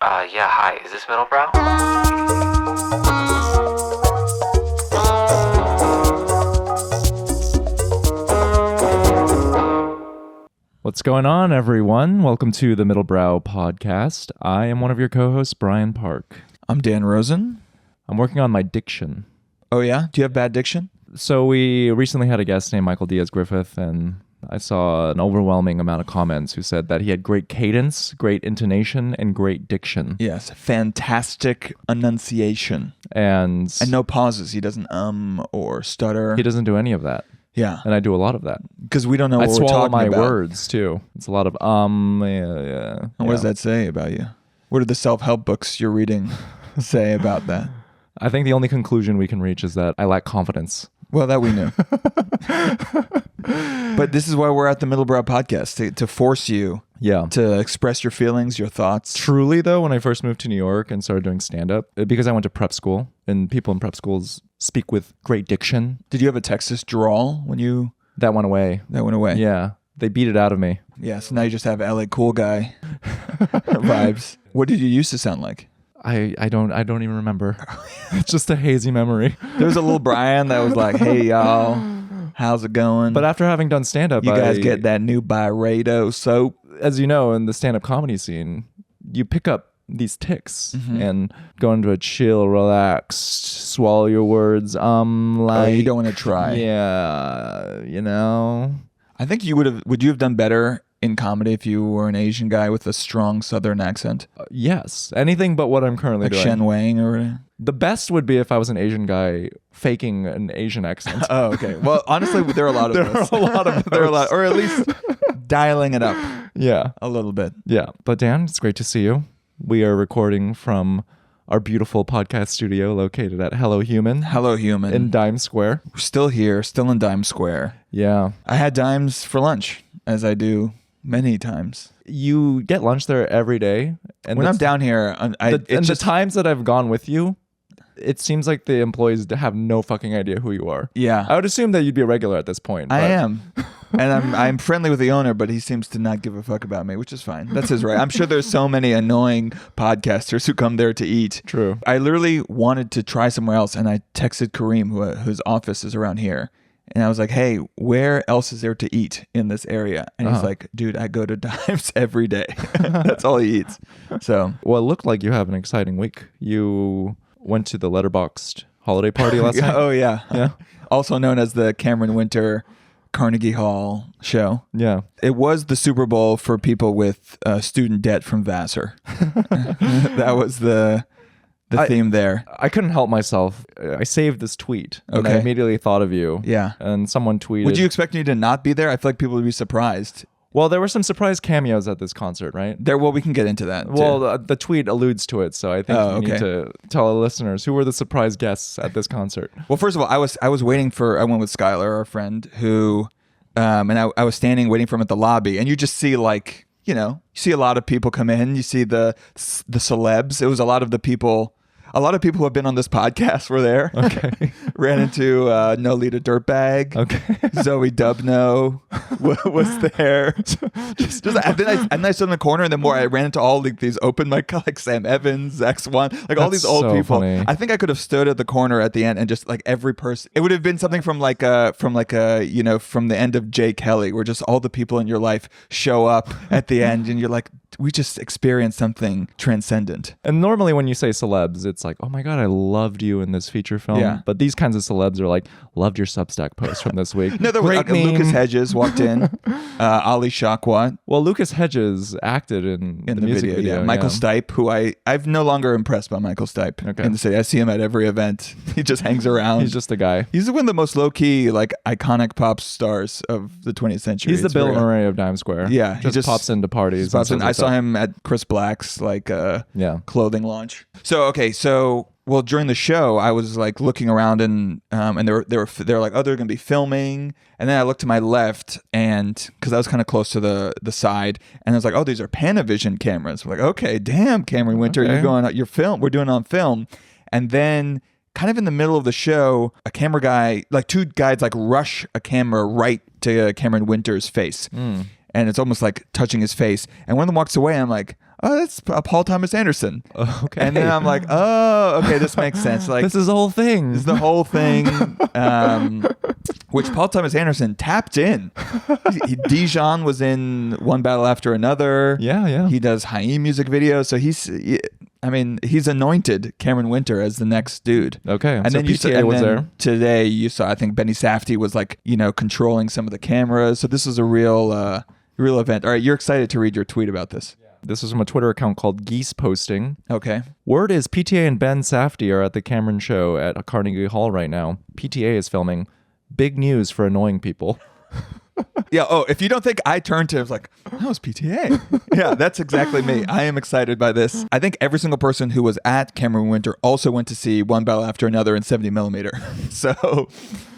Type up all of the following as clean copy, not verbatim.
Yeah, hi. Is this Middlebrow? What's going on, everyone? Welcome to the Middlebrow podcast. I am one of your co-hosts, Brian Park. I'm Dan Rosen. I'm working on my diction. Oh, yeah? Do you have bad diction? So we recently had a guest named Michael Diaz-Griffith, and I saw an overwhelming amount of comments who said that he had great cadence, great intonation, and great diction. Yes. Fantastic enunciation. And no pauses. He doesn't or stutter. he doesn't do any of that. Yeah. And I do a lot of that. Because we don't know I what we're swallow talking my about. words, too. It's a lot of yeah. And what does that say about you? What do the self-help books you're reading say about that? I think the only conclusion we can reach is that I lack confidence. Well, that we knew. But this is why we're at the Middlebrow podcast, to force you to express your feelings, your thoughts. Truly, though, when I first moved to New York and started doing stand-up, because I went to prep school, and people in prep schools speak with great diction. Did you have a Texas drawl when you... That went away. That went away? Yeah. They beat it out of me. Yeah, so now you just have LA cool guy vibes. What did you used to sound like? I don't even remember. It's just a hazy memory. There was a little Brian that was like, hey, y'all, how's it going? But after having done stand-up, you guys get that new Byredo soap? As you know, in the stand-up comedy scene, you pick up these tics and go into a chill, relaxed, swallow your words. You don't want to try. Yeah, you know. I think would you have done better in comedy if you were an Asian guy with a strong Southern accent? Yes. Anything but what I'm currently doing. Like Shen Wang or whatever? The best would be if I was an Asian guy faking an Asian accent. Oh, okay. Well, honestly, there are a lot of those. There are a lot of those. There are a lot, or at least dialing it up. Yeah. A little bit. Yeah. But Dan, it's great to see you. We are recording from our beautiful podcast studio located at Hello Human. Hello Human. In Dime Square. We're still here, still in Dime Square. Yeah. I had dimes for lunch, as I do many times. You get lunch there every day. And when I'm down here, the times that I've gone with you, it seems like the employees have no fucking idea who you are. Yeah. I would assume that you'd be a regular at this point. I am. And I'm friendly with the owner, but he seems to not give a fuck about me, which is fine. That's his right. I'm sure there's so many annoying podcasters who come there to eat. True. I literally wanted to try somewhere else, and I texted Kareem, whose office is around here. And I was like, hey, where else is there to eat in this area? And he's like, dude, I go to Dimes every day. That's all he eats. So, well, it looked like you have an exciting week. You went to the Letterboxd holiday party last night. Oh, yeah. Yeah. Also known as the Cameron Winter Carnegie Hall show. Yeah. It was the Super Bowl for people with student debt from Vassar. That was the theme there. I couldn't help myself. I saved this tweet and I immediately thought of you. Yeah. And someone tweeted. Would you expect me to not be there? I feel like people would be surprised. Well, there were some surprise cameos at this concert, right? Well, we can get into that. Well, the tweet alludes to it, so I think you need to tell our listeners who were the surprise guests at this concert. Well, first of all, I was waiting for. I went with Skylar, our friend, who, and I was standing waiting for him at the lobby, and you just see you see a lot of people come in. You see the celebs. It was a lot of the people. A lot of people who have been on this podcast were there. Okay. Ran into Nolita Dirtbag. Okay. Zoe Dubno was there. And then I stood in the corner, and then I ran into all these open mic, like Sam Evans, X1, like all these old people. Funny. I think I could have stood at the corner at the end and just like every person. It would have been something from from the end of Jay Kelly, where just all the people in your life show up at the end, and you're like, we just experienced something transcendent. And normally when you say celebs, it's like, oh my God, I loved you in this feature film. Yeah. But these kinds of celebs are like, loved your Substack post from this week. No, there was Lucas Hedges walked in. Ali Shakwat. Well, Lucas Hedges acted in the music video. Michael Stipe, who I've no longer impressed by Michael Stipe in the city. I see him at every event. He just hangs around. He's just a guy. He's one of the most low-key, like, iconic pop stars of the 20th century. He's the Bill Murray of Dime Square. Yeah. He just pops into parties. I saw him at Chris Black's clothing launch. Well, during the show, I was like looking around and they're like, oh, they're gonna be filming, and then I looked to my left and because I was kind of close to the side, and I was like, oh, these are Panavision cameras. We're like, okay, damn, Cameron Winter, you're going your film. We're doing it on film, and then kind of in the middle of the show, a camera guy, like two guys, like rush a camera right to Cameron Winter's face. And it's almost like touching his face. And one of them walks away, and I'm like, oh, that's Paul Thomas Anderson. Okay. And then I'm like, oh, okay, this makes sense. Like this is the whole thing. This is the whole thing, which Paul Thomas Anderson tapped in. Dijon was in One Battle After Another. Yeah. He does Haim music videos. So he's anointed Cameron Winter as the next dude. Okay. And so then PTA was there. Today you saw, I think Benny Safdie was like, controlling some of the cameras. So this was a real event. All right, you're excited to read your tweet about this. Yeah. This is from a Twitter account called Geese Posting. Okay. Word is PTA and Ben Safdie are at the Cameron show at Carnegie Hall right now. PTA is filming. Big news for annoying people. Yeah. Oh, if you don't think I turned to, I was like, that was PTA. Yeah, that's exactly me. I am excited by this. I think every single person who was at Cameron Winter also went to see One Battle After Another in 70mm. So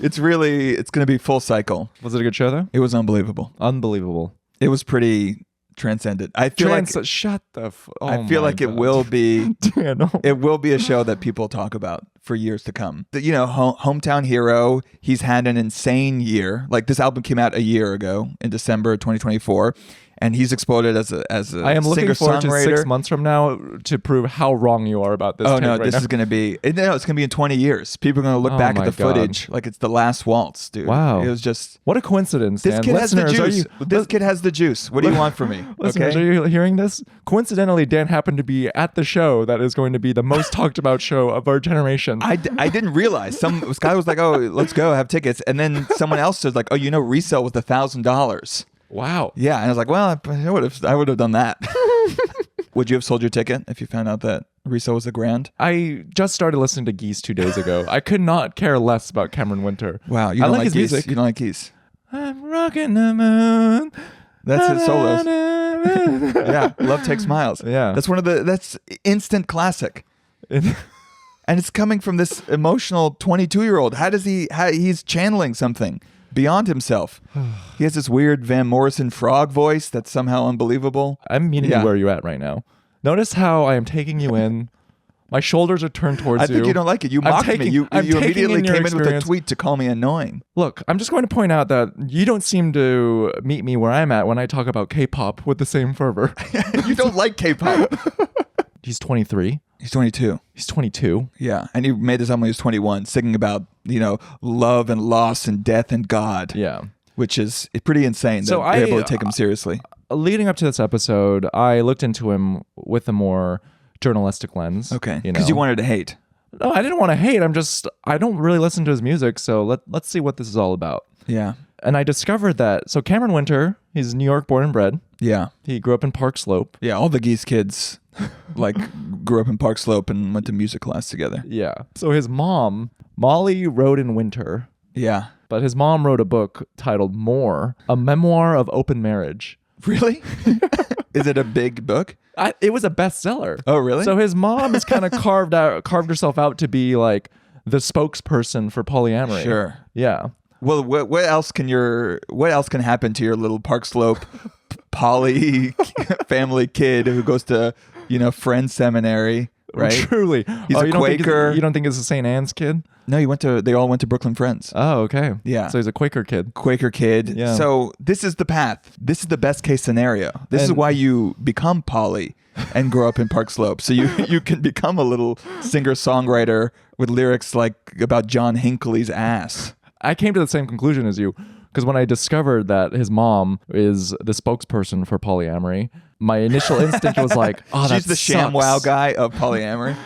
it's going to be full cycle. Was it a good show though? It was unbelievable. Unbelievable. It was pretty transcendent. I feel shut the. I feel like it will be. Yeah, no. It will be a show that people talk about for years to come. Hometown hero. He's had an insane year. Like this album came out a year ago in December 2024, and he's exploded as a I am looking forward to 6 singer-songwriter. months from now to prove how wrong you are about this. Oh take no, right this now. is going to be. It's going to be in 20 years. People are going to look back at my the God. footage like it's the last waltz, dude. Wow. It was just. What a coincidence. This Dan. kid has the Listeners, juice. This kid has the juice. What do you want from me? Listeners, Okay. are you hearing this? Coincidentally, Dan happened to be at the show that is going to be the most talked about show of our generation. I didn't realize. This guy was like, "Oh, let's go have tickets," and then someone else said, "Like, oh, resale was $1,000." Wow. Yeah, and I was like, "Well, I would have done that." Would you have sold your ticket if you found out that resale was $1,000? I just started listening to Geese 2 days ago. I could not care less about Cameron Winter. Wow, you I don't like his Geese? music. You don't like Geese? I'm rocking the moon. That's his solos. Yeah, Love Takes Miles. Yeah. That's instant classic. And it's coming from this emotional 22-year-old. He's channeling something beyond himself. He has this weird Van Morrison frog voice that's somehow unbelievable. I'm meeting you where you're at right now. Notice how I am taking you in. My shoulders are turned towards you. I think you don't like it. You mocked me. You immediately came in with a tweet to call me annoying. Look, I'm just going to point out that you don't seem to meet me where I'm at when I talk about K-pop with the same fervor. You don't like K-pop. He's 23. He's 22. He's 22. Yeah, and he made this album when he was 21, singing about, love and loss and death and God. Yeah. Which is pretty insane that you're able to take him seriously. Leading up to this episode, I looked into him with a more journalistic lens. Okay, because you wanted to hate. No, I didn't want to hate. I don't really listen to his music, so let's see what this is all about. Yeah. And I discovered that, so Cameron Winter, he's New York born and bred. Yeah. He grew up in Park Slope. Yeah, all the Geese kids grew up in Park Slope and went to music class together. Yeah. So his mom, Molly Roden Winter. Yeah. But his mom wrote a book titled More, a memoir of open marriage. Really? Is it a big book? It was a bestseller. Oh, really? So his mom has kind of carved herself out to be like the spokesperson for polyamory. Sure. Yeah. Well, what else can happen to your little Park Slope poly family kid who goes to, Friends Seminary, right? Truly. He's a Quaker. You don't think it's a St. Anne's kid? No, they all went to Brooklyn Friends. Oh, okay. Yeah. So he's a Quaker kid. Quaker kid. Yeah. So this is the path. This is the best case scenario. This is why you become poly and grow up in Park Slope. So you can become a little singer-songwriter with lyrics like about John Hinckley's ass. I came to the same conclusion as you, because when I discovered that his mom is the spokesperson for polyamory, my initial instinct was like, oh, she's the sucks. ShamWow guy of polyamory.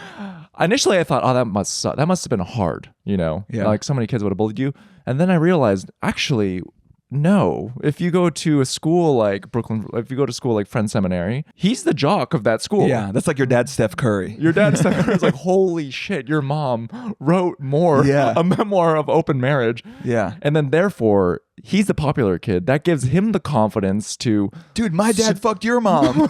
Initially, I thought, oh, that must suck. That must have been hard, Yeah. Like so many kids would have bullied you. And then I realized, actually, no. If you go to a school like Brooklyn, if you go to school like Friends Seminary, he's the jock of that school. Yeah, that's like your dad, Steph Curry. Your dad, Steph Curry, is like, holy shit, your mom wrote More, a memoir of open marriage. Yeah. And then therefore, he's the popular kid. That gives him the confidence to... Dude, my dad fucked your mom.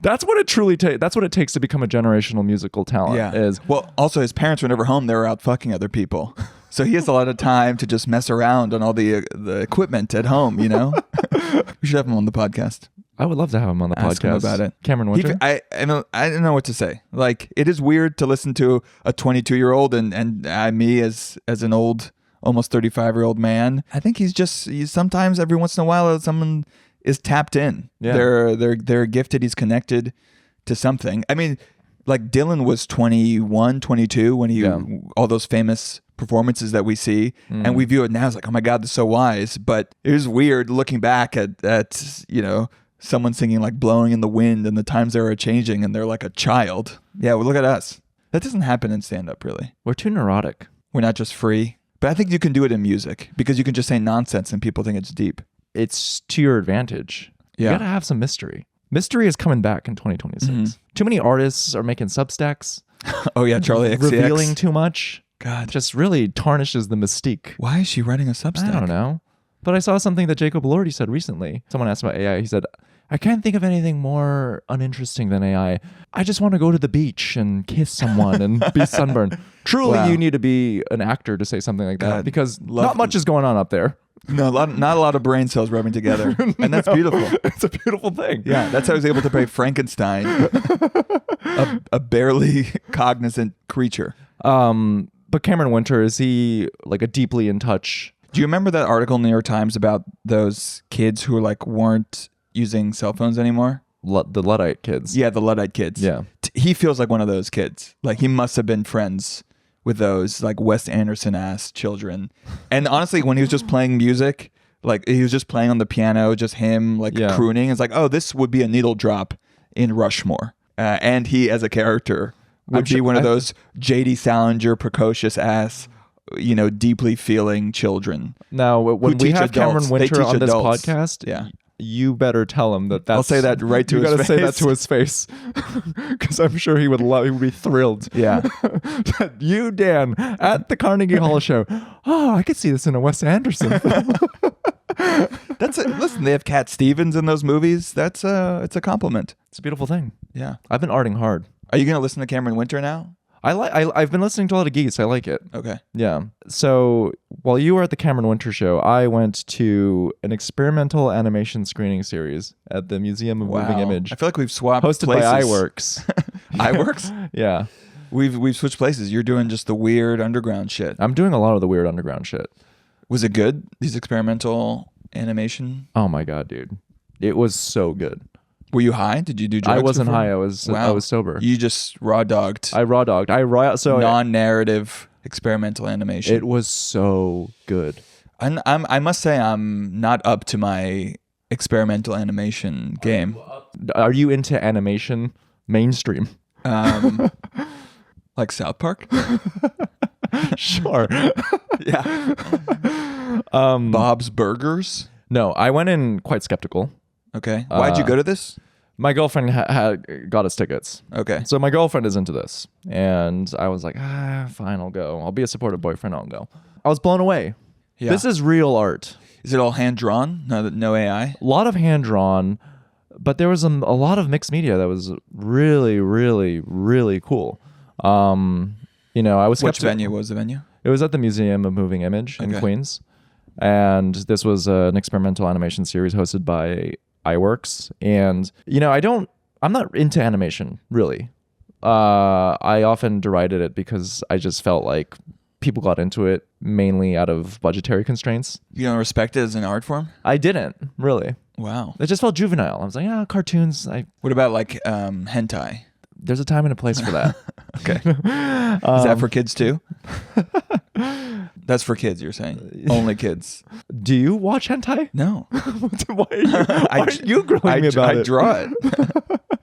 That's what it truly takes. That's what it takes to become a generational musical talent. Yeah. Well, also his parents were never home. They were out fucking other people. So he has a lot of time to just mess around on all the equipment at home, We should have him on the podcast. I would love to have him on the Ask podcast. him about it. Cameron Winter? I don't know what to say. Like, it is weird to listen to a 22-year-old and me as an old, almost 35-year-old man. I think he's sometimes every once in a while someone is tapped in. Yeah. They're gifted. He's connected to something. I mean, like Dylan was 21, 22 when he all those famous performances that we see, and we view it now as like, oh my God, they're so wise. But it was weird looking back at someone singing like Blowing in the Wind and the times they were changing, and they're like a child. Yeah, well, look at us. That doesn't happen in stand-up, really. We're too neurotic. We're not just free. But I think you can do it in music because you can just say nonsense and people think it's deep. It's to your advantage. Yeah. You gotta have some mystery. Mystery is coming back in 2026. Too many artists are making Substacks. Oh yeah, Charlie XCX. Revealing too much. God. Just really tarnishes the mystique. Why is she writing a Substack? I don't know. But I saw something that Jacob Elordi said recently. Someone asked about AI. He said, I can't think of anything more uninteresting than AI. I just want to go to the beach and kiss someone and be sunburned. Truly, you need to be an actor to say something like that because not much is going on up there. No, not a lot of brain cells rubbing together. And that's beautiful. It's a beautiful thing. Yeah, that's how I was able to play Frankenstein, a barely cognizant creature. But Cameron Winter, is he like a deeply in touch? Do you remember that article in the New York Times about those kids who like weren't using cell phones anymore? The Luddite kids. Yeah, the Luddite kids. Yeah. He feels like one of those kids. Like he must have been friends with those like Wes Anderson ass children. And honestly, when he was just playing music, like he was just playing on the piano, just him like crooning. It's like, oh, this would be a needle drop in Rushmore. And he as a character would be one of those J.D. Salinger precocious ass, deeply feeling children. Now, when we have adults. Cameron Winter on this adults. podcast, you better tell him that's... I'll say that right to his face. You gotta say that to his face. Because I'm sure he would be thrilled. Yeah. You, Dan, at the Carnegie Hall show. Oh, I could see this in a Wes Anderson film. That's it. Listen, they have Cat Stevens in those movies. It's a compliment. It's a beautiful thing. Yeah. I've been arting hard. Are you going to listen to Cameron Winter now? I've been listening to a lot of Geese. I like it. Okay. Yeah. So while you were at the Cameron Winter show, I went to an experimental animation screening series at the Museum of Moving Image. I feel like we've swapped hosted places. by iWorks. iWorks? Yeah. We've switched places. You're doing just the weird underground shit. I'm doing a lot of the weird underground shit. Was it good? These experimental animation? Oh my God, dude. It was so good. Were you high? Did you do drugs? I wasn't before? high. I was sober. You just raw dogged. So non-narrative experimental animation. It was so good. I must say I'm not up to my experimental animation game. Are you into animation mainstream? Like South Park? Sure. Yeah. Bob's Burgers? No, I went in quite skeptical. Okay. Why'd you go to this? My girlfriend had got us tickets. Okay. So my girlfriend is into this. And I was like, fine, I'll go. I'll be a supportive boyfriend. I'll go. I was blown away. Yeah. This is real art. Is it all hand-drawn? No AI? A lot of hand-drawn, but there was a lot of mixed media that was really, really, really cool. I was Which venue was the venue? It was at the Museum of Moving Image in Queens. And this was an experimental animation series hosted by iWorks. And, I'm not into animation, really. I often derided it because I just felt like people got into it mainly out of budgetary constraints. You don't respect it as an art form? I didn't, really. Wow. It just felt juvenile. I was like, cartoons. What about like hentai? There's a time and a place for that. Okay. Is that for kids too? That's for kids, you're saying? Only kids. Do you watch hentai? No. Why are you grilling me about it? I draw it.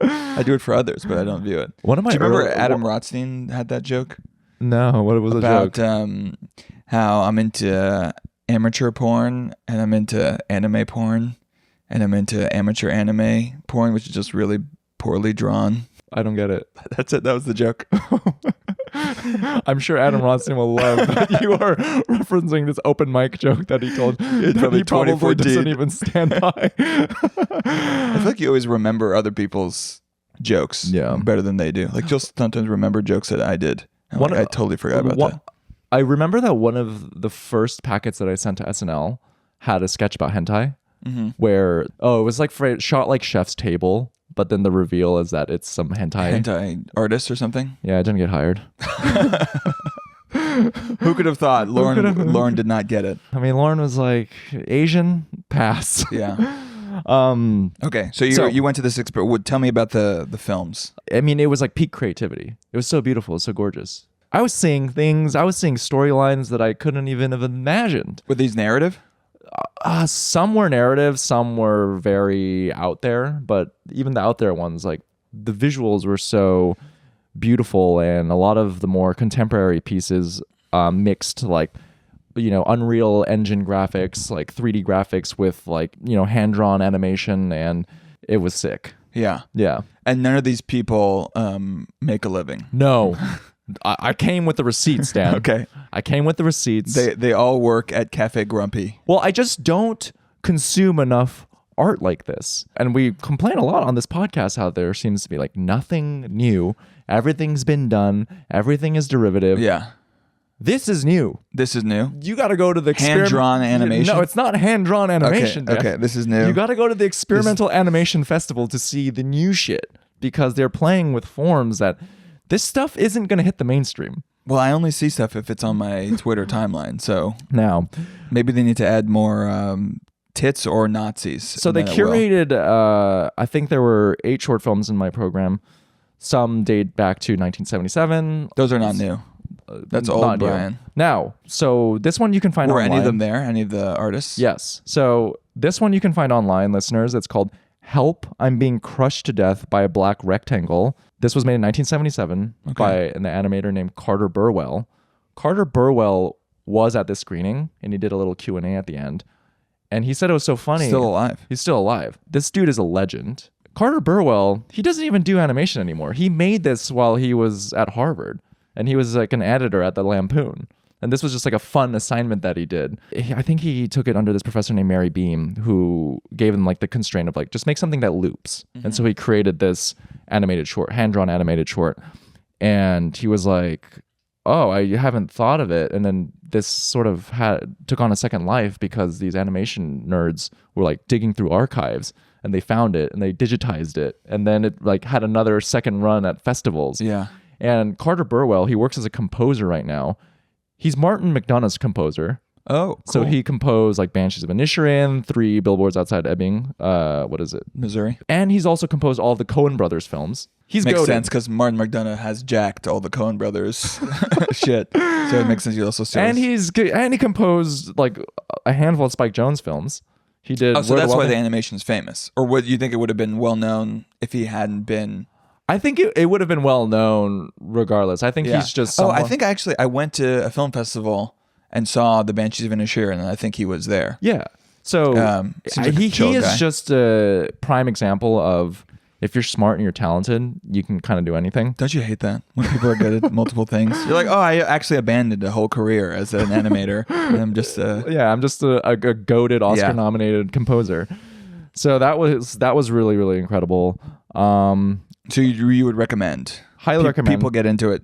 I do it for others, but I don't view it. Do you remember Adam Rothstein had that joke? No, what was the joke? About how I'm into amateur porn, and I'm into anime porn, and I'm into amateur anime porn, which is just really poorly drawn. I don't get it. That's it. That was the joke. I'm sure Adam Rothstein will love that you are referencing this open mic joke that he told. It's that he probably doesn't even stand by. I feel like you always remember other people's jokes better than they do. Like you'll sometimes remember jokes that I did. I totally forgot about that. I remember that one of the first packets that I sent to SNL had a sketch about hentai where, it was like shot like Chef's Table. But then the reveal is that it's some hentai artist or something. Yeah, I didn't get hired. Who could have thought? Lauren did not get it. I mean, Lauren was like, Asian, pass. Yeah. Okay, so you went to this experience. Tell me about the films. I mean, it was like peak creativity. It was so beautiful. It was so gorgeous. I was seeing things. I was seeing storylines that I couldn't even have imagined. Were these narrative? Some were narrative. Some were very out there. But even the out there ones, like the visuals were so beautiful, and a lot of the more contemporary pieces mixed like, Unreal Engine graphics, like 3D graphics with like, hand-drawn animation, and it was sick. Yeah. Yeah. And none of these people make a living. No. I came with the receipts, Dan. Okay. I came with the receipts. They all work at Cafe Grumpy. Well, I just don't consume enough art like this. And we complain a lot on this podcast how there seems to be like nothing new. Everything's been done. Everything is derivative. Yeah. This is new. This is new. You got to go to the hand-drawn animation. No, it's not hand-drawn animation. Okay, this is new. You got to go to the Experimental Animation Festival to see the new shit, because they're playing with forms that this stuff isn't going to hit the mainstream. Well, I only see stuff if it's on my Twitter timeline. So now, maybe they need to add more tits or Nazis. So they curated. I think there were 8 short films in my program. Some date back to 1977. Those are not new. That's old, Brian. Now, so this one you can find online. Were any of them there? Any of the artists? Yes. So this one you can find online, listeners. It's called Help, I'm Being Crushed to Death by a Black Rectangle. This was made in 1977 by an animator named Carter Burwell. Carter Burwell was at this screening, and he did a little Q&A at the end. And he said it was so funny. Still alive. He's still alive. This dude is a legend. Carter Burwell, he doesn't even do animation anymore. He made this while he was at Harvard, and he was like an editor at the Lampoon. And this was just like a fun assignment that he did. I think he took it under this professor named Mary Beam, who gave him like the constraint of like, just make something that loops. Mm-hmm. And so he created this animated short, hand-drawn animated short. And he was like, oh, I haven't thought of it. And then this sort of took on a second life because these animation nerds were like digging through archives, and they found it and they digitized it. And then it like had another second run at festivals. Yeah. And Carter Burwell, he works as a composer right now. He's Martin McDonagh's composer. Oh, cool. So he composed like Banshees of Inisherin, 3 Billboards Outside Ebbing. What is it? Missouri. And he's also composed all the Coen brothers films. He's makes goated. Sense because Martin McDonagh has jacked all the Coen brothers shit. So it makes sense he also steals. And he composed like a handful of Spike Jonze films. He did. Oh, so that's why the animation is famous. Or would you think it would have been well known if he hadn't been? I think it would have been well known regardless. I think he's just someone... I think actually I went to a film festival and saw the Banshees of Inisherin, and I think he was there. Yeah. So like he is guy. just a prime example of, if you're smart and you're talented, you can kind of do anything. Don't you hate that when people are good at multiple things? You're like, oh, I actually abandoned a whole career as an animator, and I'm just I'm just a goated Oscar-nominated composer. So that was really, really incredible. So you would recommend? Highly recommend. People get into it.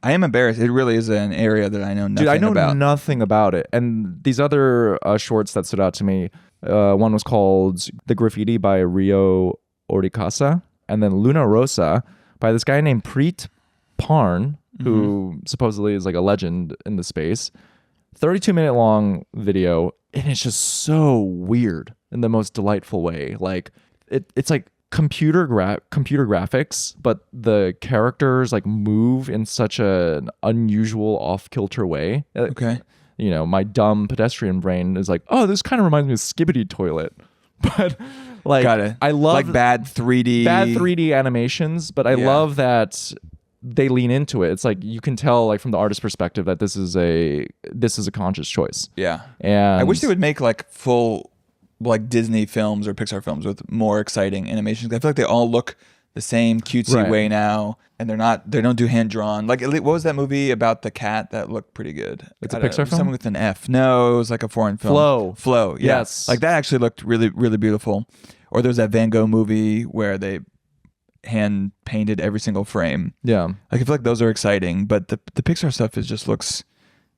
I am embarrassed. It really is an area that I know nothing about. Dude, I know nothing about it. And these other shorts that stood out to me, one was called The Graffiti by Rio Oricasa, and then Luna Rosa by this guy named Preet Parn, who supposedly is like a legend in the space. 32-minute long video, and it's just so weird in the most delightful way. Like it's like computer graphics, but the characters like move in such an unusual off-kilter way. Okay. You know, my dumb pedestrian brain is like, oh, this kind of reminds me of Skibbity Toilet. But like, got it. I love like bad 3D animations, but I love that they lean into it. It's like you can tell, like from the artist's perspective, that this is a conscious choice. Yeah. And I wish they would make like full like Disney films or Pixar films with more exciting animations. I feel like they all look the same cutesy way now, and they don't do hand drawn. Like, what was that movie about the cat that looked pretty good? It's a Pixar film? Something with an F. No, it was like a foreign film. Flow. Yeah. Yes. Like that actually looked really, really beautiful. Or there's that Van Gogh movie where they hand painted every single frame. Yeah. Like I feel like those are exciting, but the Pixar stuff just looks.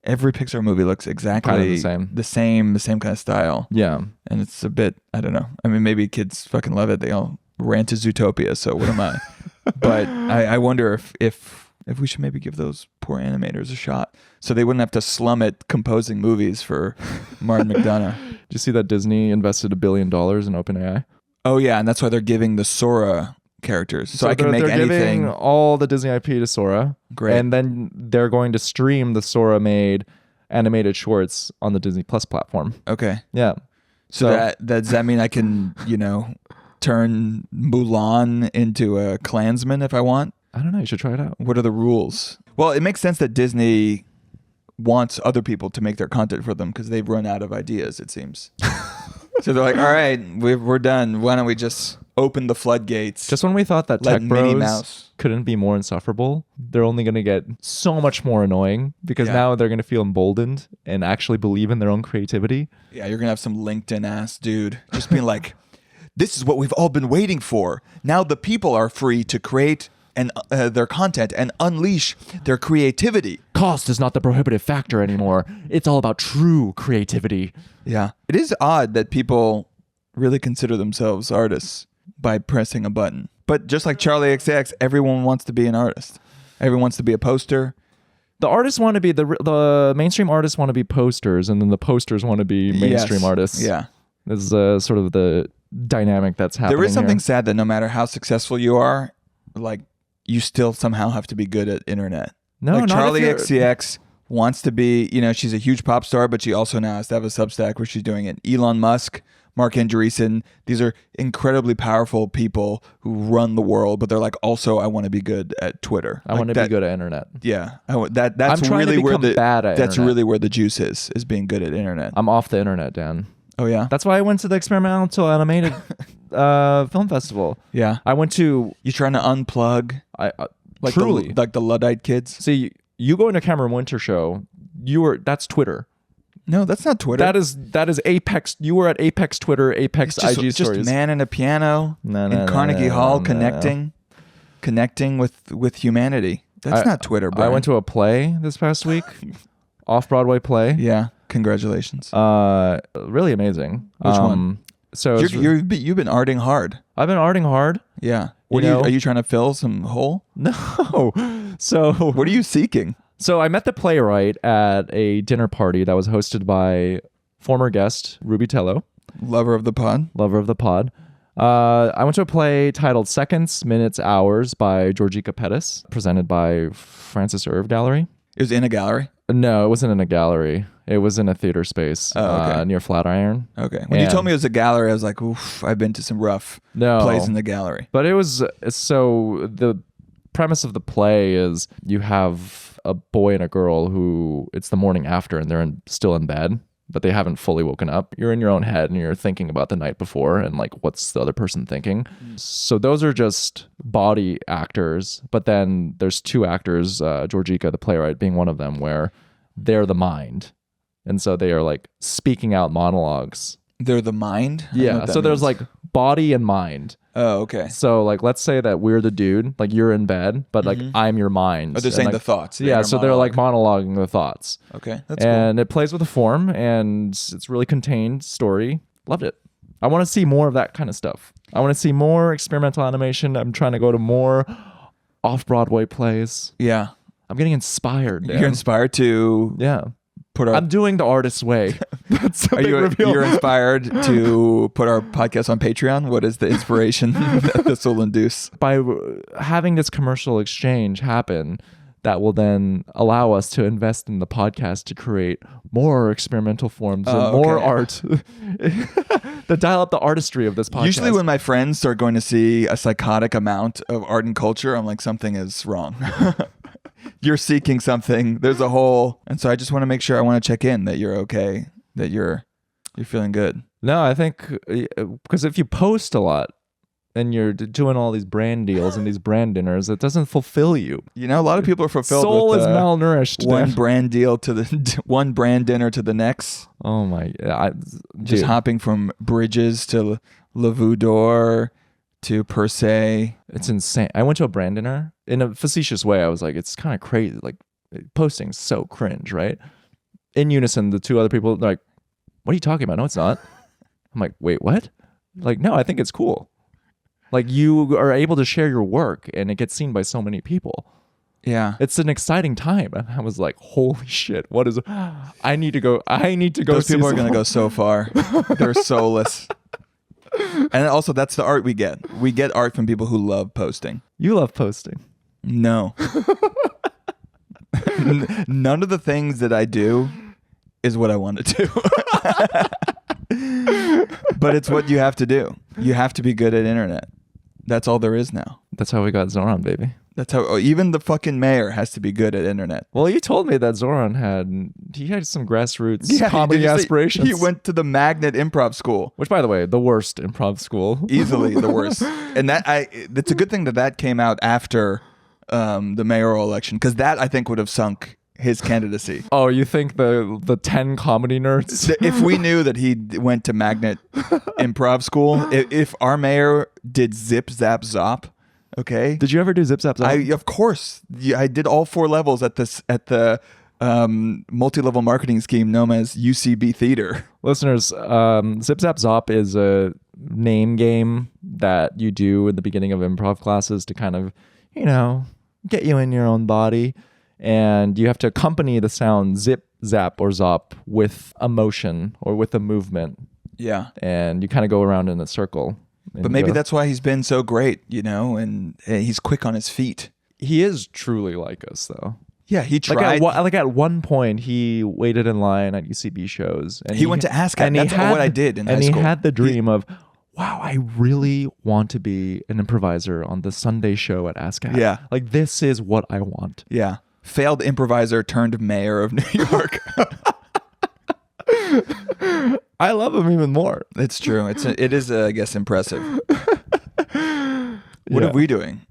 Every Pixar movie looks exactly kind of the same kind of style. Yeah. And it's a bit, I don't know. I mean, maybe kids fucking love it. They all ran to Zootopia, so what am I? But I wonder if we should maybe give those poor animators a shot so they wouldn't have to slum it composing movies for Martin McDonagh. you see that Disney invested $1 billion in OpenAI? Oh yeah, and that's why they're giving the Sora characters, so I can make they're anything. Giving all the Disney IP to Sora. Great. And then they're going to stream the Sora made animated shorts on the Disney Plus platform. Okay. Yeah. So that does that mean I can, turn Mulan into a Klansman if I want? I don't know. You should try it out. What are the rules? Well, it makes sense that Disney wants other people to make their content for them because they've run out of ideas, it seems. So they're like, all right, we're done. Why don't we just open the floodgates? Just when we thought that Let tech Minnie bros Mouse. couldn't be more insufferable, they're only going to get so much more annoying because now they're going to feel emboldened and actually believe in their own creativity. Yeah, you're going to have some LinkedIn ass dude just being like, this is what we've all been waiting for. Now the people are free to create their content and unleash their creativity. Cost is not the prohibitive factor anymore. It's all about true creativity. Yeah. It is odd that people really consider themselves artists by pressing a button. But just like Charlie XX, everyone wants to be an artist. Everyone wants to be a poster. The artists want to be the mainstream artists want to be posters, and then the posters want to be mainstream artists. Yeah. This is sort of the dynamic that's happening. There is something here. sad that no matter how successful you are, like you still somehow have to be good at internet. No, like not Charlie if you're- XCX wants to be, she's a huge pop star, but she also now has to have a Substack where she's doing it. Elon Musk, Mark Andreessen, these are incredibly powerful people who run the world, but they're like, also, I want to be good at Twitter. I want to be good at internet. Yeah, that's I'm trying really to where become bad at that's internet. really where the juice is being good at internet. I'm off the internet, Dan. Oh yeah, That's why I went to the experimental animated film festival. yeah. I went to You trying to unplug? Like truly. the Luddite kids? See, you going to Cameron Winter show. That's Twitter. No, that's not Twitter. That is Apex. You were at Apex Twitter, Apex It's IG just stories. man and a piano in Carnegie Hall connecting with humanity. That's not Twitter, bro. I went to a play this past week, off-Broadway play. Yeah, congratulations. Really amazing. Which one? So You've been arting hard. I've been arting hard. Yeah. Are Are you trying to fill some hole? No. So What are you seeking? So I met the playwright at a dinner party that was hosted by former guest Ruby Tello, Lover of the pod. lover of the pod. I went to a play titled Seconds, Minutes, Hours by Georgika Pettis, presented by Francis Irv Gallery. It was in a gallery. No, it wasn't in a gallery. It was in a theater space near Flatiron. Okay. When you told me it was a gallery, I was like, oof, I've been to some rough plays in the gallery. But it was, so the premise of the play is you have a boy and a girl who it's the morning after and they're still in bed, but they haven't fully woken up. You're in your own head and you're thinking about the night before and like, what's the other person thinking? So those are just body actors, but then there's two actors, Georgika, the playwright, being one of them, where they're the mind. And so they are like speaking out monologues. They're the mind? I don't know Yeah. what that So there's means. like body and mind. Oh, okay. So like, let's say that we're the dude, like you're in bed, but like I'm your mind. Oh, they're saying the thoughts. Yeah. So they're like monologuing the thoughts. Okay. That's And it plays with a form and it's really contained story. Loved it. I want to see more of that kind of stuff. I want to see more experimental animation. I'm trying to go to more off-Broadway plays. cool. Yeah. I'm getting inspired. Dan. You're inspired to Yeah. put our... I'm doing the artist's way. That's the big reveal. You're inspired to put our podcast on Patreon? What is the inspiration that this will induce? By having this commercial exchange happen, that will then allow us to invest in the podcast to create more experimental forms and more art. To dial up the artistry of this podcast. Usually when my friends start going to see a psychotic amount of art and culture, I'm like, something is wrong. You're seeking something. There's a hole. And so I just want to make sure, I want to check in that you're okay, that you're feeling good. No, I think because if you post a lot and you're doing all these brand deals and these brand dinners, it doesn't fulfill you. You know, a lot of people are fulfilled Soul with is malnourished. one Dan. brand deal to the one brand dinner to the next. Oh my! Just hopping from Bridges to Le Voudor to Per Se. It's insane. I went to a brand dinner in a facetious way. I was like, it's kind of crazy. Like posting's so cringe, right? In unison, the two other people are like, what are you talking about? No, it's not. I'm like, wait, what? Like, no, I think it's cool. Like you are able to share your work and it gets seen by so many people. Yeah. It's an exciting time. And I was like, holy shit, what is I need to go. Those people are going to go so far. They're soulless. And also, that's the art we get. We get art from people who love posting. You love posting. No. None of the things that I do is what I want to do. But it's what you have to do. You have to be good at internet. That's all there is now. That's how we got Zoran, baby. That's how even the fucking mayor has to be good at internet. Well, you told me that Zoran had some grassroots comedy aspirations. He went to the Magnet Improv School, which, by the way, the worst improv school, easily the worst. And it's a good thing that came out after the mayoral election, because that I think would have sunk his candidacy. Oh, you think the 10 comedy nerds? If we knew that he went to Magnet Improv School, if our mayor did Zip Zap Zop, okay. Did you ever do Zip Zap Zop? Of course. I did all 4 levels at the multi-level marketing scheme known as UCB Theater. Listeners, Zip Zap Zop is a name game that you do in the beginning of improv classes to kind of, get you in your own body. And you have to accompany the sound zip, zap, or zop with a motion or with a movement. Yeah. And you kind of go around in a circle. But maybe that's why he's been so great, and he's quick on his feet. He is truly like us, though. Yeah, he tried. At one point, he waited in line at UCB shows. And he went to ASCAP. That's what I did in high school. And he had the dream of, wow, I really want to be an improviser on the Sunday show at ASCAP. Yeah. Like, this is what I want. Yeah. Failed improviser turned mayor of New York. I love him even more. It's true. It is, I guess, impressive. What are we doing?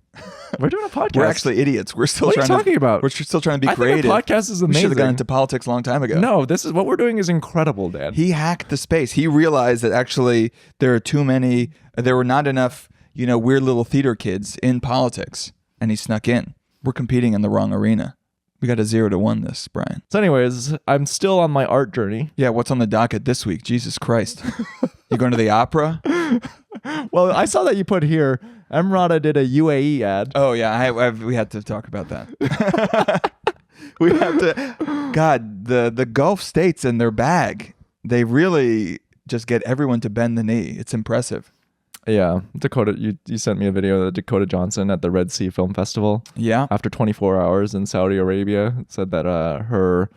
We're doing a podcast. We're actually idiots. We're still what are you talking about? We're still trying to be creative. I think a podcast is amazing. We should have gone into politics a long time ago. No, this is what we're doing is incredible, Dan. He hacked the space. He realized that actually there were not enough, weird little theater kids in politics, and he snuck in. We're competing in the wrong arena. We got a 0-1 this, Brian. So anyways, I'm still on my art journey. Yeah, what's on the docket this week? Jesus Christ. You going to the opera? Well, I saw that you put here, Emrata did a UAE ad. Oh, yeah, we had to talk about that. We have to... God, the Gulf states and their bag, they really just get everyone to bend the knee. It's impressive. Yeah, Dakota, you sent me a video of Dakota Johnson at the Red Sea Film Festival. Yeah. After 24 hours in Saudi Arabia, said that her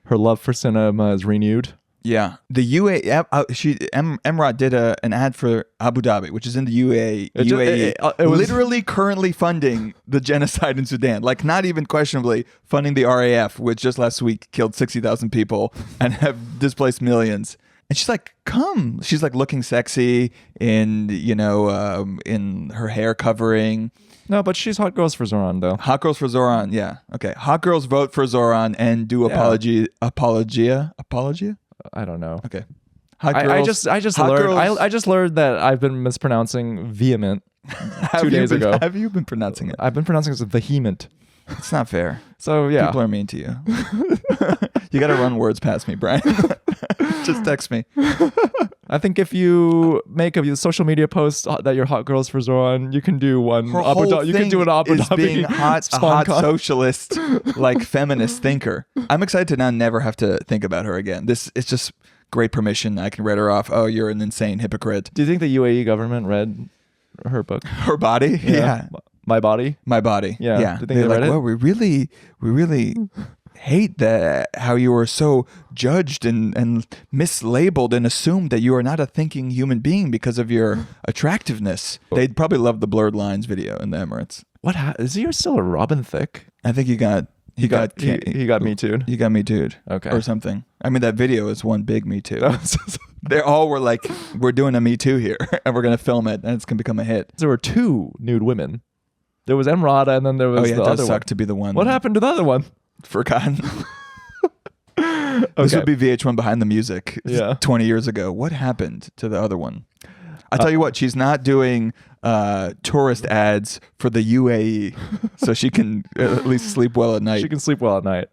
love for cinema is renewed. Yeah. The Emrat did an ad for Abu Dhabi, which is in the UAE. It was literally currently funding the genocide in Sudan. Like, not even questionably funding the RAF, which just last week killed 60,000 people and have displaced millions. And she's like, come. She's like looking sexy in her hair covering. No, but she's hot girls for Zoran, though. Hot girls for Zoran, yeah. Okay. Hot girls vote for Zoran and do apologia? I don't know. Okay. Hot girls, I just learned that I've been mispronouncing vehement 2 days ago. Have you been pronouncing it? I've been pronouncing it as vehement. It's not fair. So, yeah. People are mean to you. You got to run words past me, Brian. Just text me. I think if you make a social media post that you're hot girls for Zoran, you can do one. You can do an Abu Dhabi. Being a hot socialist, like feminist thinker. I'm excited to now never have to think about her again. It's just great permission. I can read her off. Oh, you're an insane hypocrite. Do you think the UAE government read her book? Her body? Yeah. My body? My body. Yeah. Yeah. Do you think they read it? Well, we really hate how you are so judged and mislabeled and assumed that you are not a thinking human being because of your attractiveness. They'd probably love the blurred lines video in the Emirates. What is he still a Robin Thicke? I think he got me too'd. You got me too'd. Okay. Or something. I mean, that video is one big me too. They all were like, we're doing a me too here and we're going to film it and it's going to become a hit. There were 2 nude women. There was Emrata and then there was the other one. Suck to be the one. What happened to the other one? Forgotten. This would be VH1 Behind the Music 20 years ago. What happened to the other one? I tell you what, she's not doing tourist ads for the UAE, so she can at least sleep well at night. She can sleep well at night.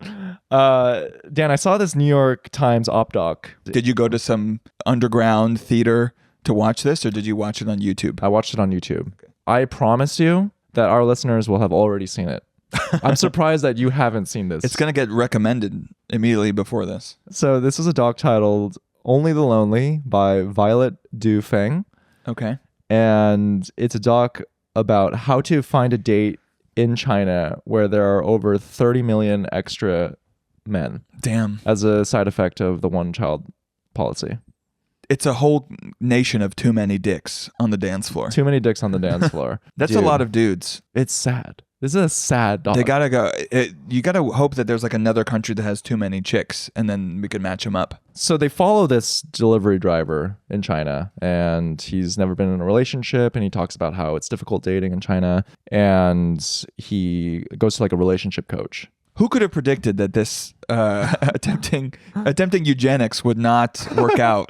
Dan, I saw this New York Times op doc. Did you go to some underground theater to watch this, or did you watch it on YouTube? I watched it on YouTube. Okay. I promise you that our listeners will have already seen it. I'm surprised that you haven't seen this. It's going to get recommended immediately before this. So this is a doc titled Only the Lonely by Violet Du Feng. Okay. And it's a doc about how to find a date in China where there are over 30 million extra men. Damn. As a side effect of the one-child policy. It's a whole nation of too many dicks on the dance floor. Too many dicks on the dance floor. That's a lot of dudes. It's sad. This is a sad dog. They gotta go. You gotta hope that there's like another country that has too many chicks, and then we could match them up. So they follow this delivery driver in China, and he's never been in a relationship, and he talks about how it's difficult dating in China, and he goes to like a relationship coach. Who could have predicted that this attempting eugenics would not work out?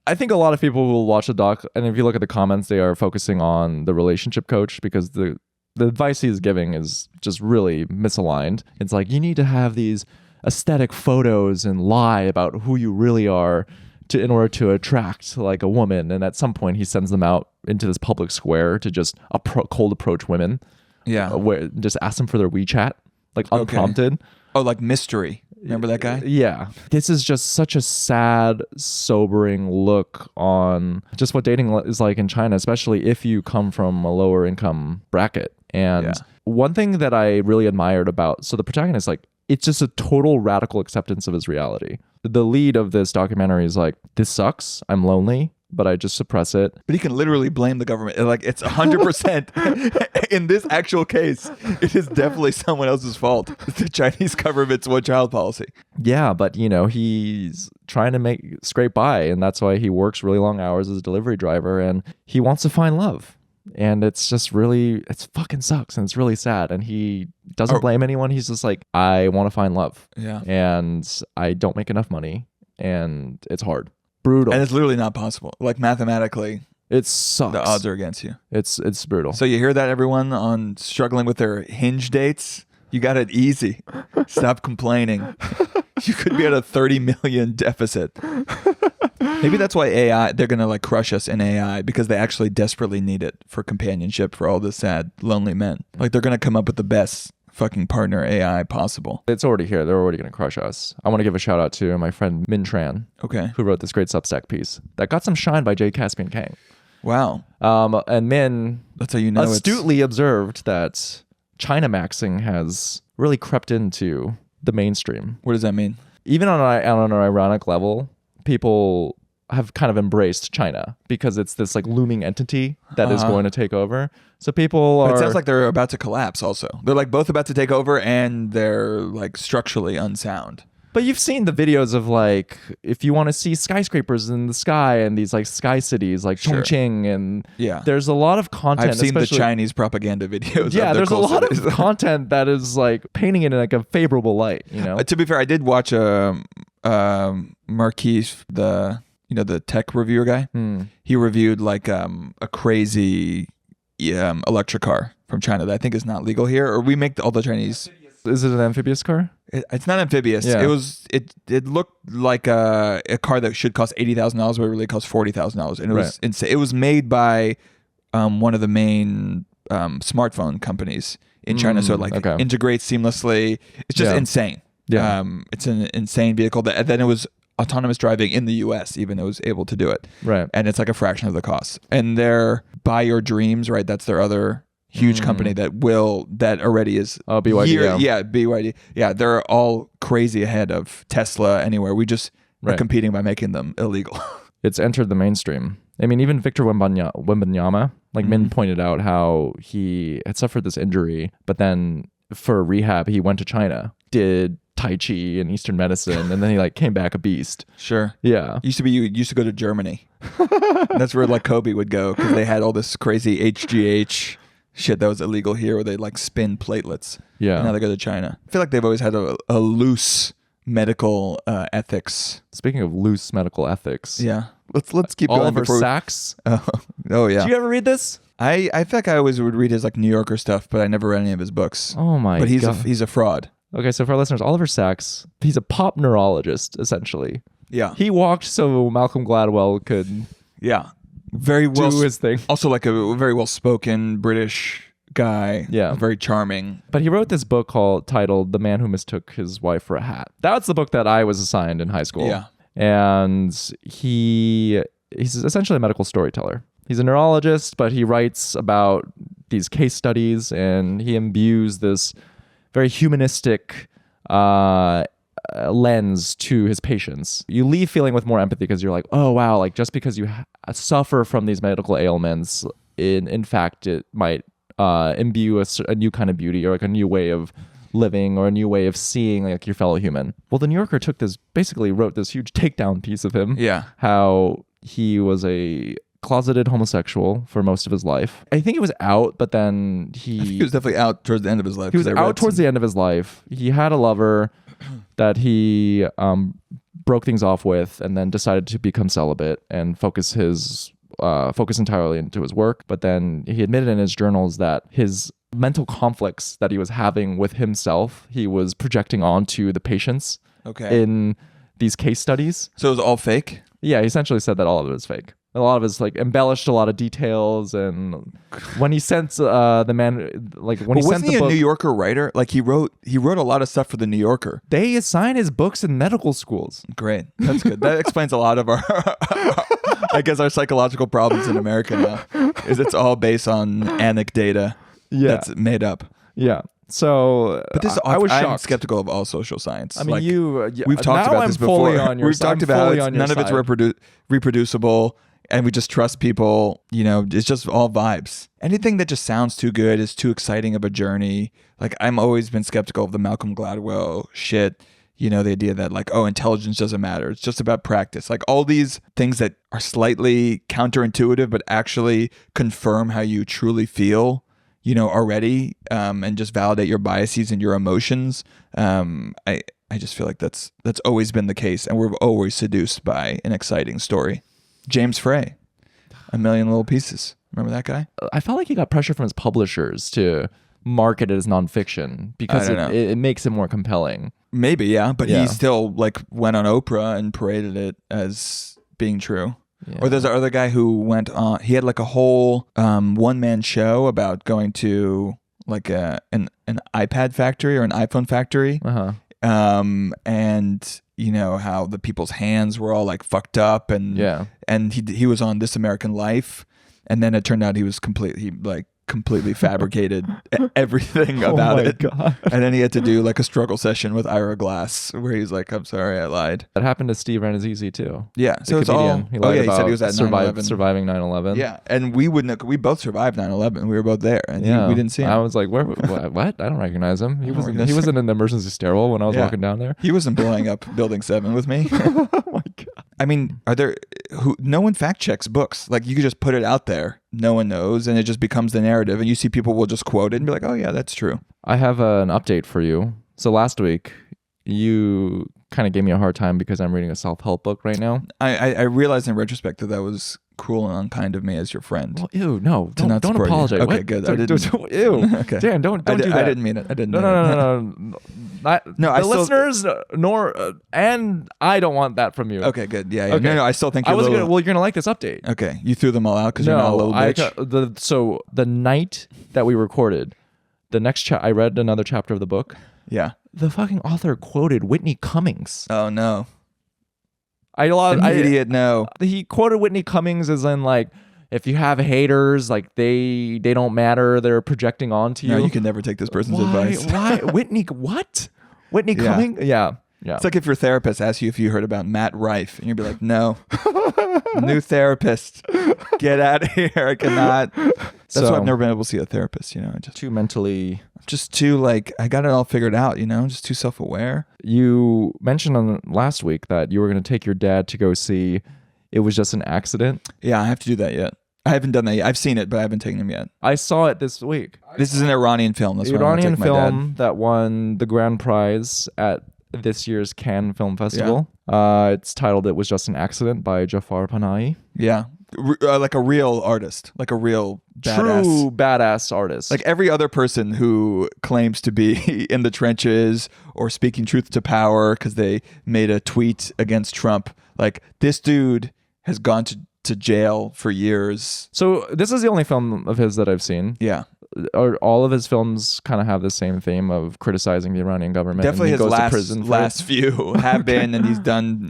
I think a lot of people will watch the doc, and if you look at the comments, they are focusing on the relationship coach because the advice he's giving is just really misaligned. It's like, you need to have these aesthetic photos and lie about who you really are in order to attract like a woman. And at some point he sends them out into this public square to just cold approach women. Yeah. Where just ask them for their WeChat, like unprompted. Okay. Oh, like Mystery. Remember that guy? Yeah. This is just such a sad, sobering look on just what dating is like in China, especially if you come from a lower income bracket. And one thing that I really admired about, so the protagonist, like, it's just a total radical acceptance of his reality. The lead of this documentary is like, this sucks, I'm lonely, but I just suppress it. But he can literally blame the government. Like, it's 100%. In this actual case, it is definitely someone else's fault. It's the Chinese government's one-child policy. Yeah, but, you know, he's trying to scrape by, and that's why he works really long hours as a delivery driver, and he wants to find love. And it's just really, it fucking sucks, and it's really sad. And he doesn't blame anyone. He's just like, I want to find love. Yeah. And I don't make enough money, and it's hard. Brutal. And it's literally not possible. Like, mathematically, it sucks. The odds are against you. It's brutal. So you hear that, everyone, on struggling with their Hinge dates? You got it easy. Stop complaining. You could be at a 30 million deficit. Maybe that's why AI, they're going to like crush us in AI because they actually desperately need it for companionship for all the sad, lonely men. Like, they're going to come up with the best fucking partner AI possible. It's already here. They're already going to crush us. I want to give a shout out to my friend Min Tran, who wrote this great Substack piece that got some shine by J. Caspian Kang. Wow. And Min, that's how you know, astutely observed that China maxing has really crept into the mainstream. What does that mean? Even on an ironic level, people have kind of embraced China because it's this like looming entity that is going to take over. So people are... But it sounds like they're about to collapse also. They're like both about to take over, and they're like structurally unsound. But you've seen the videos of like, if you want to see skyscrapers in the sky and these like sky cities like Chongqing, and there's a lot of content. I've seen the Chinese propaganda videos. Yeah, there's a lot cities. of content that is like painting it in like a favorable light, you know? To be fair, I did watch Marquis, the tech reviewer guy. He reviewed like a crazy electric car from China that I think is not legal here, or we make all the Chinese. Is it an amphibious car? It's not amphibious. Yeah. It looked like a car that should cost $80,000, but it really cost $40,000, and it was insane. It was made by one of the main smartphone companies in China, so it integrates seamlessly. It's just insane. Yeah, it's an insane vehicle. Then it was autonomous driving in the US, even though it was able to do it. Right, and it's like a fraction of the cost. And they're Buy Your Dreams, right? That's their other huge company that already is BYD. BYD. Yeah, they're all crazy ahead of Tesla anywhere. We just are competing by making them illegal. It's entered the mainstream. I mean, even Victor Wembanyama, like Min pointed out how he had suffered this injury, but then for rehab, he went to China, did Tai Chi and Eastern medicine, and then he like came back a beast. Sure. Yeah. You used to go to Germany. That's where like Kobe would go because they had all this crazy HGH shit that was illegal here, where they like spin platelets. Yeah. And now they go to China. I feel like they've always had a loose medical ethics. Speaking of loose medical ethics. Yeah. Let's keep Oliver going. Sacks. Oh yeah. Did you ever read this? I feel like I always would read his like New Yorker stuff, but I never read any of his books. Oh my god. But he's a fraud. Okay, so for our listeners, Oliver Sacks, he's a pop neurologist, essentially. Yeah. He walked so Malcolm Gladwell could very well do his thing. Also like a very well-spoken British guy. Yeah. Very charming. But he wrote this book titled The Man Who Mistook His Wife for a Hat. That's the book that I was assigned in high school. Yeah. And he's essentially a medical storyteller. He's a neurologist, but he writes about these case studies, and he imbues this very humanistic lens to his patients. You leave feeling with more empathy because you're like, oh wow, like just because you suffer from these medical ailments, in fact, it might imbue a new kind of beauty, or like a new way of living, or a new way of seeing like your fellow human. Well, the New Yorker basically wrote this huge takedown piece of him. Yeah. How he was a closeted homosexual for most of his life. I think he was out, but then I think he was definitely out towards the end of his life. He was out towards the end of his life. He had a lover that he broke things off with, and then decided to become celibate and focus entirely into his work. But then he admitted in his journals that his mental conflicts that he was having with himself, he was projecting onto the patients in these case studies. So it was all fake? Yeah, he essentially said that all of it is fake. A lot of it's like embellished a lot of details, and when he sent the man, like when he sent the book, wasn't he a New Yorker writer? Like he wrote a lot of stuff for the New Yorker. They assign his books in medical schools. Great, that's good. That explains a lot of our, I guess, our psychological problems in America now. Is it's all based on anecdata that's made up. Yeah. So, but this, I was shocked. I'm skeptical of all social science. I mean, we've talked about this before. We've talked about none of it's reproducible. And we just trust people, it's just all vibes. Anything that just sounds too good, is too exciting of a journey. Like, I'm always been skeptical of the Malcolm Gladwell shit. The idea that like, oh, intelligence doesn't matter. It's just about practice. Like all these things that are slightly counterintuitive, but actually confirm how you truly feel, already, and just validate your biases and your emotions. I just feel like that's always been the case. And we're always seduced by an exciting story. James Frey, A Million Little Pieces. Remember that guy? I felt like he got pressure from his publishers to market it as nonfiction because it makes it more compelling. Maybe, yeah. But he still like went on Oprah and paraded it as being true. Yeah. Or there's another guy who went on, he had like a whole one-man show about going to like an iPad factory or an iPhone factory. Uh-huh. And how the people's hands were all like fucked up, and he was on This American Life, and then it turned out he was completely fabricated everything about it. God. And then he had to do like a struggle session with Ira Glass where he's like, I'm sorry, I lied. That happened to Steve Rannazzisi too. Yeah. So it's all, he lied he said he was at surviving 9/11. Yeah. And we both survived 9/11. We were both there, and we didn't see him. I was like, what? I don't recognize him. He wasn't in the emergency stairwell when I was walking down there. He wasn't blowing up Building 7 with me. Oh my God. I mean, no one fact checks books. Like you could just put it out there. No one knows, and it just becomes the narrative, and you see people will just quote it and be like, oh yeah, that's true. I have an update for you. So last week, you kind of gave me a hard time because I'm reading a self-help book right now. I realized in retrospect that was cruel and unkind of me as your friend. Well, ew, no, don't apologize. Okay, good. Ew. Okay. Dan, don't do that. I didn't mean it. I didn't. No. The listeners, and I don't want that from you. Okay, good. Yeah. Okay. No, I still think you're you're gonna like this update. Okay, you threw them all out because you're not a little bitch. So the night that we recorded, the next I read another chapter of the book. Yeah. The fucking author quoted Whitney Cummings. Oh no. Idiot. No. He quoted Whitney Cummings as in like, if you have haters, like they don't matter. They're projecting onto you. No, you can never take this person's advice. Why? Whitney? What? Whitney Cummings? Yeah. It's like if your therapist asks you if you heard about Matt Rife, and you'd be like, no. New therapist. Get out of here. I cannot. That's why I've never been able to see a therapist, just too like, I got it all figured out, just too self-aware. You mentioned on last week that you were going to take your dad to go see It Was Just an Accident. Yeah, I have to do that yet. I haven't done that yet. I've seen it, but I haven't taken him yet. I saw it this week. This is an Iranian film. That's Iranian film that won the grand prize at this year's Cannes Film Festival. Yeah. It's titled It Was Just an Accident by Jafar Panahi. Yeah. Like a real artist. Like a real badass. True badass artist. Like every other person who claims to be in the trenches or speaking truth to power because they made a tweet against Trump. Like this dude has gone to jail for years. So this is the only film of his that I've seen. Yeah. all of his films kind of have the same theme of criticizing the Iranian government. Definitely and he his goes to prison last few have been, and he's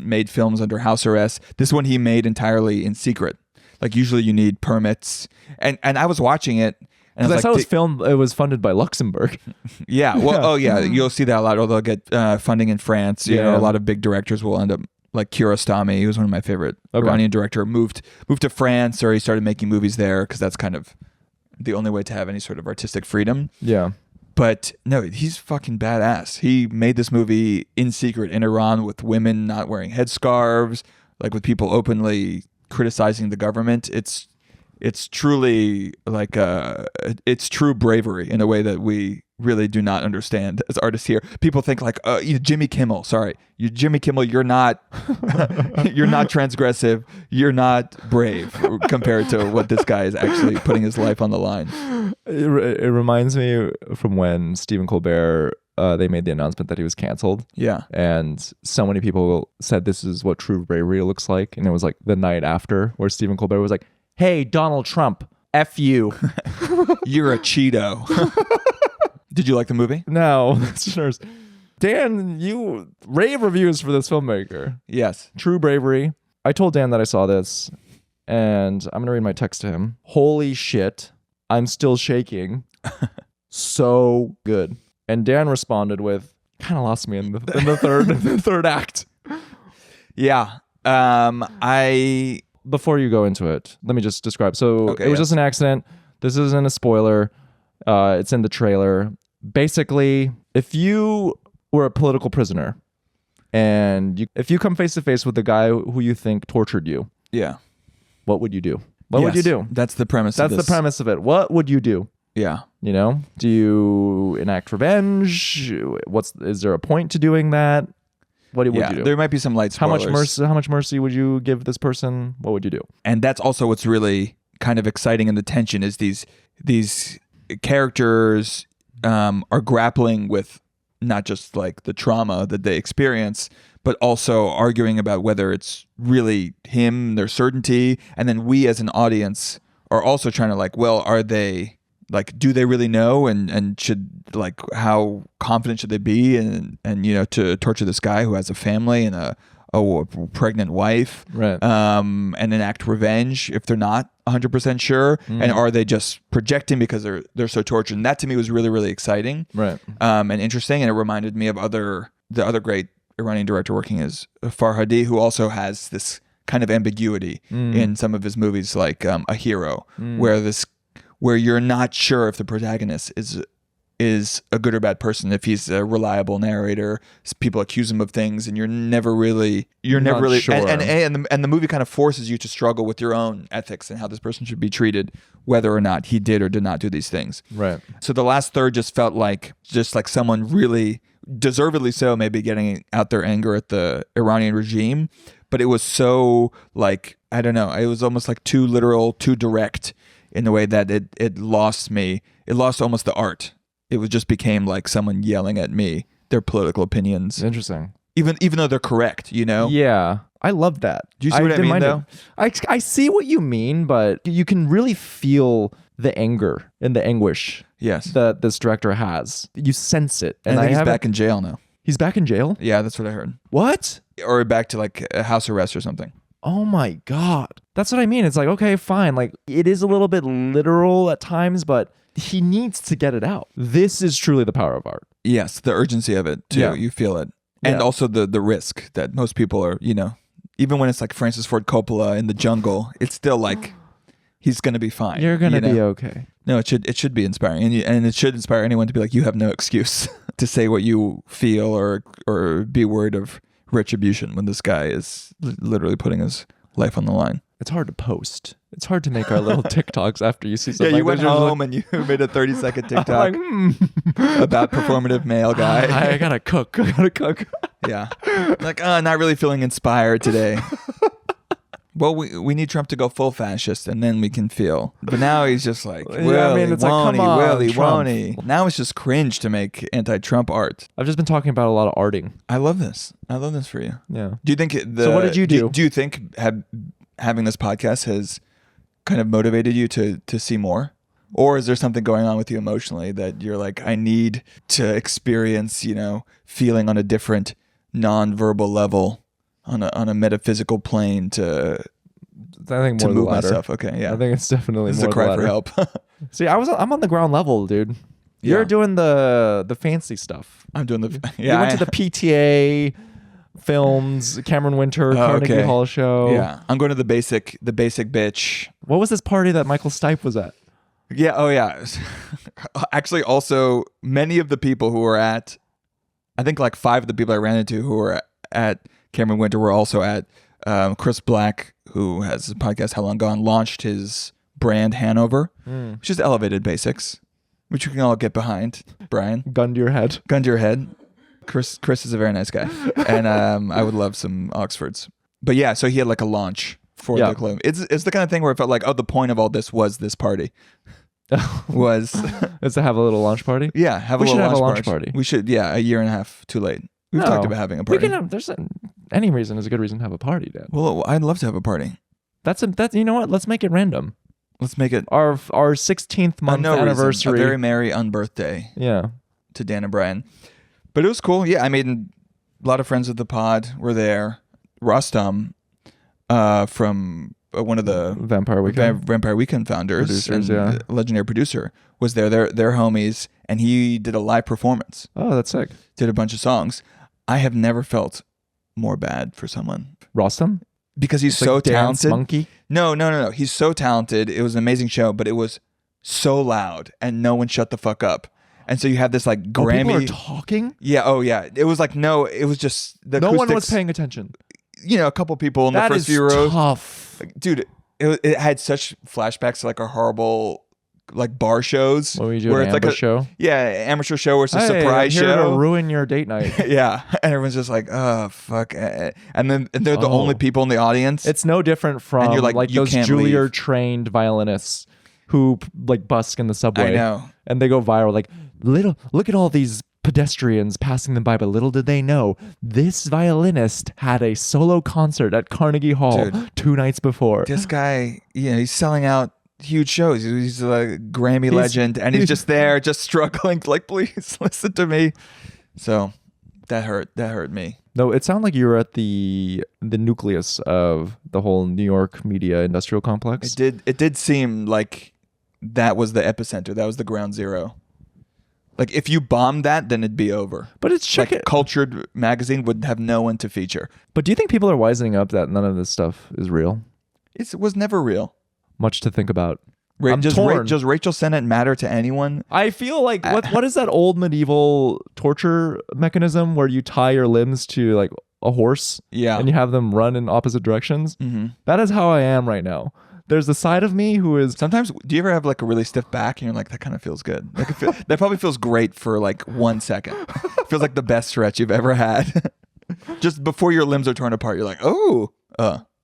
made films under house arrest. This one he made entirely in secret. Like usually you need permits, and I was watching it. And I saw it was filmed. It was funded by Luxembourg. Yeah. Well. Oh yeah. You'll see that a lot. Or they'll get funding in France. You know, a lot of big directors will end up like Kiarostami. He was one of my favorite Iranian director. Moved to France, or he started making movies there because that's kind of the only way to have any sort of artistic freedom. Yeah. But no, he's fucking badass. He made this movie in secret in Iran with women not wearing headscarves, like with people openly criticizing the government. It's truly like it's true bravery in a way that we really do not understand as artists here. People think like Jimmy Kimmel. Sorry, Jimmy Kimmel. You're not you're not transgressive. You're not brave compared to what this guy is actually putting his life on the line. It reminds me from when Stephen Colbert they made the announcement that he was canceled. Yeah, and so many people said this is what true bravery looks like, and it was like the night after where Stephen Colbert was like, "Hey, Donald Trump, F you. You're a Cheeto." Did you like the movie? No, listeners. Dan, you rave reviews for this filmmaker. Yes. True bravery. I told Dan that I saw this, and I'm going to read my text to him. Holy shit, I'm still shaking. So good. And Dan responded with, kind of lost me in the third act. Yeah. Before you go into it, let me just describe. So it was just an accident. This isn't a spoiler. It's in the trailer. Basically, if you were a political prisoner and if you come face to face with the guy who you think tortured you, yeah, what would you do? What would you do? That's the premise. That's the premise of it. What would you do? Yeah. You know, do you enact revenge? Is there a point to doing that? What would you do? There might be some light spoilers. How much mercy would you give this person? What would you do? And that's also what's really kind of exciting, and the tension is these characters are grappling with not just like the trauma that they experience, but also arguing about whether it's really him, their certainty, and then we as an audience are also trying to like, well, are they like, do they really know, and should like, how confident should they be, and you know, to torture this guy who has a family and a pregnant wife, right? And enact revenge if they're not 100% sure, and are they just projecting because they're so tortured? And that to me was really, really exciting, right? And interesting, and it reminded me of the other great Iranian director working as Farhadi, who also has this kind of ambiguity in some of his movies, like A Hero, where you're not sure if the protagonist is a good or bad person, if he's a reliable narrator. People accuse him of things, and you're never really sure. And the movie kind of forces you to struggle with your own ethics and how this person should be treated, whether or not he did or did not do these things. Right. So the last third just felt like someone really deservedly so, maybe getting out their anger at the Iranian regime, but it was so like, I don't know, it was almost like too literal, too direct in the way that it lost me. It lost almost the art. It just became like someone yelling at me their political opinions. Interesting. Even though they're correct, you know? Yeah. I love that. Do you see what I mean, though? I see what you mean, but you can really feel the anger and the anguish that this director has. You sense it. And I think he's back in jail now. He's back in jail? Yeah, that's what I heard. What? Or back to like a house arrest or something. Oh my God. That's what I mean. It's like, okay, fine. Like, it is a little bit literal at times, but he needs to get it out. This is truly the power of art. Yes, the urgency of it too. Yeah. You feel it. And also the risk that most people are, you know, even when it's like Francis Ford Coppola in The Jungle, it's still like he's going to be fine. You're going to be okay. No, it should be inspiring. And it should inspire anyone to be like, you have no excuse to say what you feel or be worried of retribution when this guy is literally putting his life on the line. It's hard to post. It's hard to make our little TikToks after you see something. Yeah, you went home and you made a 30-second TikTok about performative male guy. I gotta cook. Yeah. Like, not really feeling inspired today. Well, we need Trump to go full fascist, and then we can feel. But now he's just like, won't he? Now it's just cringe to make anti-Trump art. I've just been talking about a lot of arting. I love this for you. Yeah. Do you think so what did you do? Do you think having this podcast has kind of motivated you to see more? Or is there something going on with you emotionally that you're like, I need to experience, feeling on a different non-verbal level, on a metaphysical plane to I think more move the latter. myself? Okay, yeah. I think it's definitely This is more a cry the for latter. help. See, I'm on the ground level, dude. You're doing the fancy stuff. I'm doing the You went to the PTA films, Cameron Winter, Carnegie Hall show. Yeah, I'm going to the basic bitch. What was this party that Michael Stipe was at? Yeah. Oh, yeah. Actually, also, many of the people who were at, I think like 5 of the people I ran into who were at Cameron Winter were also at Chris Black, who has a podcast, How Long Gone, launched his brand Hanover, which is elevated basics, which you can all get behind. Brian. Gun to your head. Gun to your head. Chris is a very nice guy. And I would love some Oxfords. But yeah, so he had like a launch for the clothing. It's the kind of thing where it felt like, oh, the point of all this was this party. Is to have a little launch party? Yeah, we should have a launch party. We should, a year and a half too late. We've talked about having a party. We can have, any reason is a good reason to have a party, Dan. Well, I'd love to have a party. That's you know what? Let's make it random. Let's make it our 16th month anniversary. A very merry unbirthday. Yeah. To Dan and Brian. But it was cool. Yeah, I mean, a lot of friends of the pod were there. Rostam from one of the Vampire Weekend founders, producers, and legendary producer, was there. They're homies, and he did a live performance. Oh, that's sick. Did a bunch of songs. I have never felt more bad for someone. Rostam? Because he's so talented. Dance monkey? No. He's so talented. It was an amazing show, but it was so loud, and no one shut the fuck up. And so you have this like Grammy. People are talking? Yeah. Oh, yeah. It was like it was just the no acoustics, one was paying attention. A couple people in the first few rows. That is tough. Dude, it had such flashbacks to like our horrible like bar shows. When we do an amateur show? Yeah, amateur show where it's a surprise here show. to ruin your date night. Yeah. And everyone's just like, oh, fuck. And then they're the only people in the audience. It's no different from and you're like those Juilliard-trained violinists who like busk in the subway. I know. And they go viral like, look at all these pedestrians passing them by, but little did they know this violinist had a solo concert at Carnegie Hall 2 nights before. This guy, he's selling out huge shows. He's a Grammy legend, and he's just there, just struggling, like, please listen to me. So that hurt me. No, it sounded like you were at the nucleus of the whole New York media industrial complex. It did seem like that was the epicenter. That was the ground zero. Like, if you bombed that, then it'd be over. But it's like Cultured magazine would have no one to feature. But do you think people are wisening up that none of this stuff is real? It was never real. Much to think about. Does Rachel Sennett matter to anyone? I feel like what is that old medieval torture mechanism where you tie your limbs to like a horse? Yeah. And you have them run in opposite directions? Mm-hmm. That is how I am right now. There's the side of me who is... Sometimes, do you ever have like a really stiff back and you're like, that kind of feels good? Like that probably feels great for like 1 second. It feels like the best stretch you've ever had. Just before your limbs are torn apart, you're like, oh.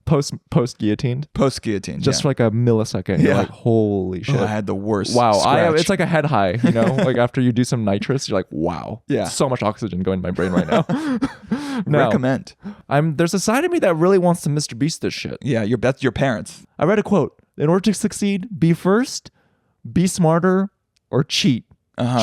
Post guillotined? Post guillotine. Just for like a millisecond. You're like, holy shit. I had the worst Wow. It's like a head high, like after you do some nitrous, you're like, wow. Yeah. So much oxygen going to my brain right now. Recommend. There's a side of me that really wants to Mr. Beast this shit. Yeah, that's your parents. I read a quote. In order to succeed, be first, be smarter, or cheat.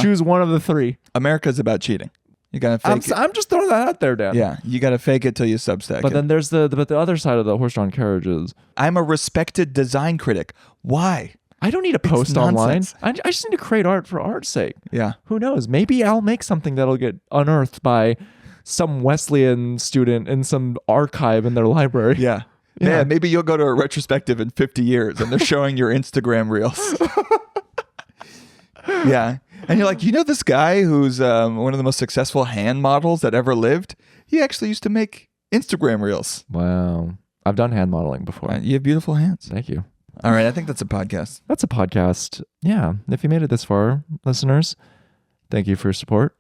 Choose one of the 3. America's about cheating. You gotta fake it. I'm just throwing that out there, Dan. Yeah, you gotta fake it till you Substack. But then there's the other side of the horse-drawn carriage is... I'm a respected design critic. Why? I don't need a post online. I just need to create art for art's sake. Yeah. Who knows? Maybe I'll make something that'll get unearthed by some Wesleyan student in some archive in their library. Yeah. Yeah, maybe you'll go to a retrospective in 50 years and they're showing your Instagram reels. Yeah. And you're like, this guy who's one of the most successful hand models that ever lived? He actually used to make Instagram reels. Wow. I've done hand modeling before. You have beautiful hands. Thank you. All right. I think that's a podcast. That's a podcast. Yeah. If you made it this far, listeners, thank you for your support.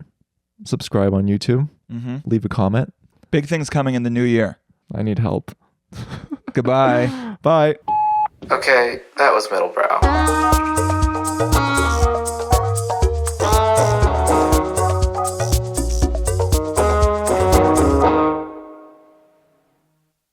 Subscribe on YouTube. Mm-hmm. Leave a comment. Big things coming in the new year. I need help. Goodbye. Bye. Okay, that was Middlebrow.